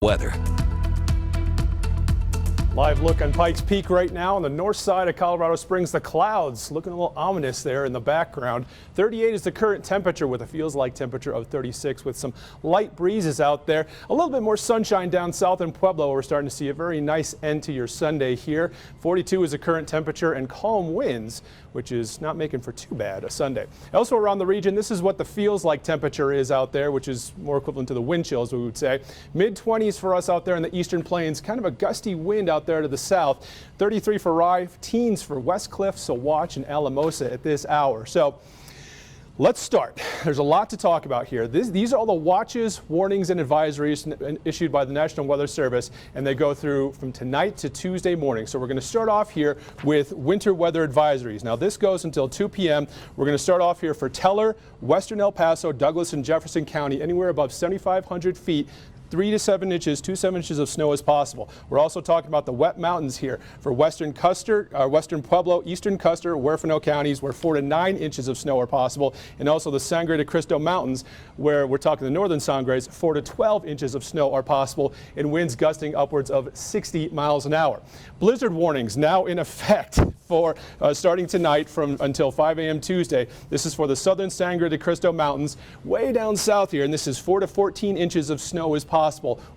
Weather. Live look on Pikes Peak right now on the north side of Colorado Springs. The clouds looking a little ominous there in the background. 38 is the current temperature with a feels like temperature of 36 with some light breezes out there. A little bit more sunshine down south in Pueblo. We're starting to see a very nice end to your Sunday here. 42 is the current temperature and calm winds, which is not making for too bad a Sunday. Elsewhere around the region, this is what the feels like temperature is out there, which is more equivalent to the wind chills, we would say. Mid-20s for us out there in the eastern plains. Kind of a gusty wind out there to the south. 33 for Rye, teens for West Cliff, Saguache, and Alamosa at this hour. So let's start. There's a lot to talk about here. These are all the watches, warnings, and advisories issued by the National Weather Service, and they go through from tonight to Tuesday morning. So we're going to start off here with winter weather advisories. Now this goes until 2 p.m. We're going to start off here for Teller, western El Paso, Douglas, and Jefferson County, anywhere above 7,500 feet. 3 to 7 inches, 2 to 7 inches of snow is possible. We're also talking about the wet mountains here for western Custer, western Pueblo, eastern Custer, Huerfano counties, where 4 to 9 inches of snow are possible, and also the Sangre de Cristo Mountains, where we're talking the northern Sangres, 4 to 12 inches of snow are possible, and winds gusting upwards of 60 miles an hour. Blizzard warnings now in effect for starting tonight until 5 a.m. Tuesday. This is for the southern Sangre de Cristo Mountains, way down south here, and this is 4 to 14 inches of snow is possible.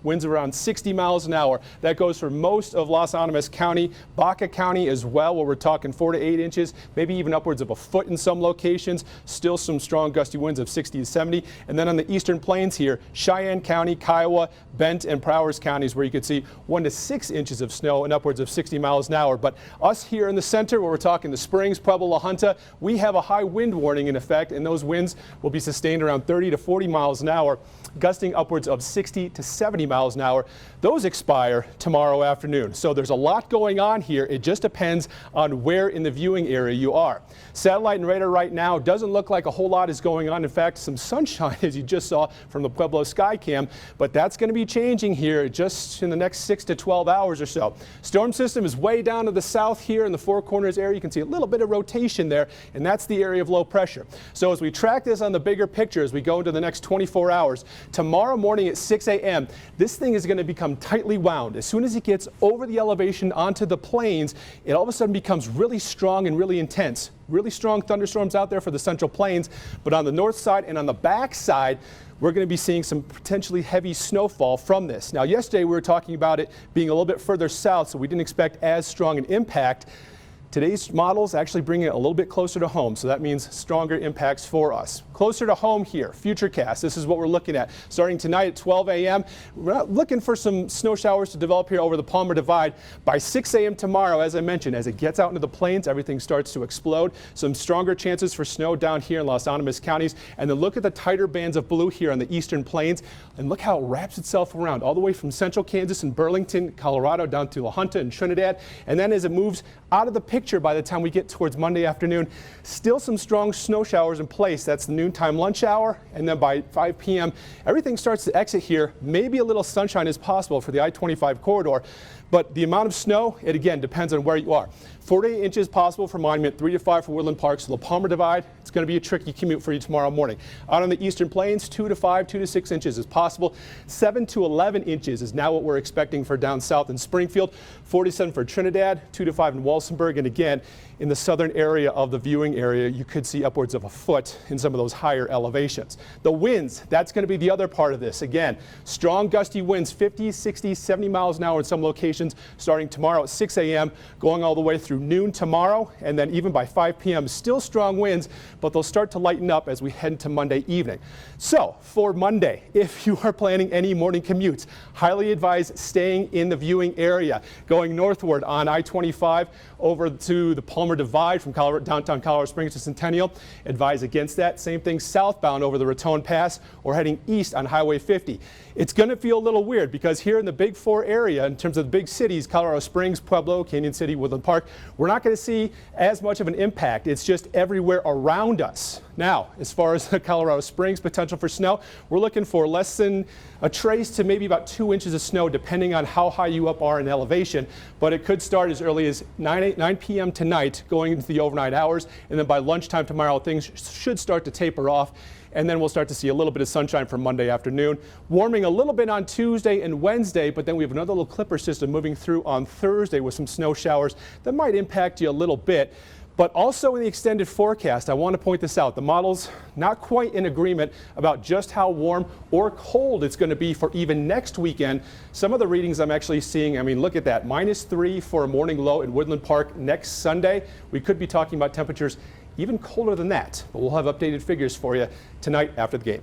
Winds around 60 miles an hour. That goes for most of Las Animas County, Baca County as well, where we're talking 4 to 8 inches, maybe even upwards of a foot in some locations. Still some strong gusty winds of 60 to 70. And then on the eastern plains here, Cheyenne County, KOAA, Bent, and Prowers counties, where you could see 1 to 6 inches of snow and upwards of 60 miles an hour. But us here in the center, where we're talking the Springs, Pueblo, La Junta, we have a high wind warning in effect, and those winds will be sustained around 30 to 40 miles an hour, gusting upwards of 60 to 70 miles an hour. Those expire tomorrow afternoon. So there's a lot going on here. It just depends on where in the viewing area you are. Satellite and radar right now doesn't look like a whole lot is going on. In fact, some sunshine, as you just saw from the Pueblo Skycam, but that's going to be changing here just in the next 6 to 12 hours or so. Storm system is way down to the south here in the Four Corners area. You can see a little bit of rotation there, and that's the area of low pressure. So as we track this on the bigger picture, as we go into the next 24 hours, tomorrow morning at 6 a.m., this thing is going to become tightly wound. As soon as it gets over the elevation onto the plains, it all of a sudden becomes really strong and really intense. Really strong thunderstorms out there for the central plains, but on the north side and on the back side, we're going to be seeing some potentially heavy snowfall from this. Now, yesterday we were talking about it being a little bit further south, so we didn't expect as strong an impact. Today's models actually bring it a little bit closer to home, so that means stronger impacts for us. Closer to home here, Futurecast, this is what we're looking at. Starting tonight at 12 a.m., we're not looking for some snow showers to develop here over the Palmer Divide. By 6 a.m. tomorrow, as I mentioned, as it gets out into the plains, everything starts to explode. Some stronger chances for snow down here in Las Animas counties. And then look at the tighter bands of blue here on the eastern plains, and look how it wraps itself around all the way from central Kansas and Burlington, Colorado, down to La Junta and Trinidad. And then as it moves out of the picture by the time we get towards Monday afternoon, still some strong snow showers in place. That's the noontime lunch hour, and then by 5 p.m. everything starts to exit here. Maybe a little sunshine is possible for the I-25 corridor, but the amount of snow, it again depends on where you are. 4 to 8 inches possible for Monument, 3 to 5 for Woodland Park. So the Palmer Divide, it's going to be a tricky commute for you tomorrow morning. Out on the eastern plains, 2 to 5, 2 to 6 inches is possible. 7 to 11 inches is now what we're expecting for down south in Springfield. 47 for Trinidad, 2 to 5 in Walsenburg, and again, in the southern area of the viewing area, you could see upwards of a foot in some of those higher elevations. The winds, that's going to be the other part of this. Again, strong gusty winds, 50, 60, 70 miles an hour in some locations, starting tomorrow at 6 a.m., going all the way through noon tomorrow, and then even by 5 p.m. still strong winds, but they'll start to lighten up as we head into Monday evening. So for Monday, if you are planning any morning commutes, highly advise staying in the viewing area. Going northward on I-25 over to the Palmer Divide from downtown Colorado Springs to Centennial, advise against that. Same thing southbound over the Raton Pass or heading east on Highway 50. It's going to feel a little weird because here in the Big Four area, in terms of the big cities, Colorado Springs, Pueblo, Canyon City, Woodland Park, we're not going to see as much of an impact. It's just everywhere around us. Now, as far as the Colorado Springs potential for snow, we're looking for less than a trace to maybe about 2 inches of snow, depending on how high you up are in elevation. But it could start as early as 9 p.m. tonight, going into the overnight hours. And then by lunchtime tomorrow, things should start to taper off. and then we'll start to see a little bit of sunshine for Monday afternoon. Warming a little bit on Tuesday and Wednesday, but then we have another little clipper system moving through on Thursday with some snow showers that might impact you a little bit. But also in the extended forecast, I want to point this out. The model's not quite in agreement about just how warm or cold it's going to be for even next weekend. Some of the readings I'm actually seeing, I mean, look at that, -3 for a morning low in Woodland Park next Sunday. We could be talking about temperatures even colder than that, but we'll have updated figures for you tonight after the game.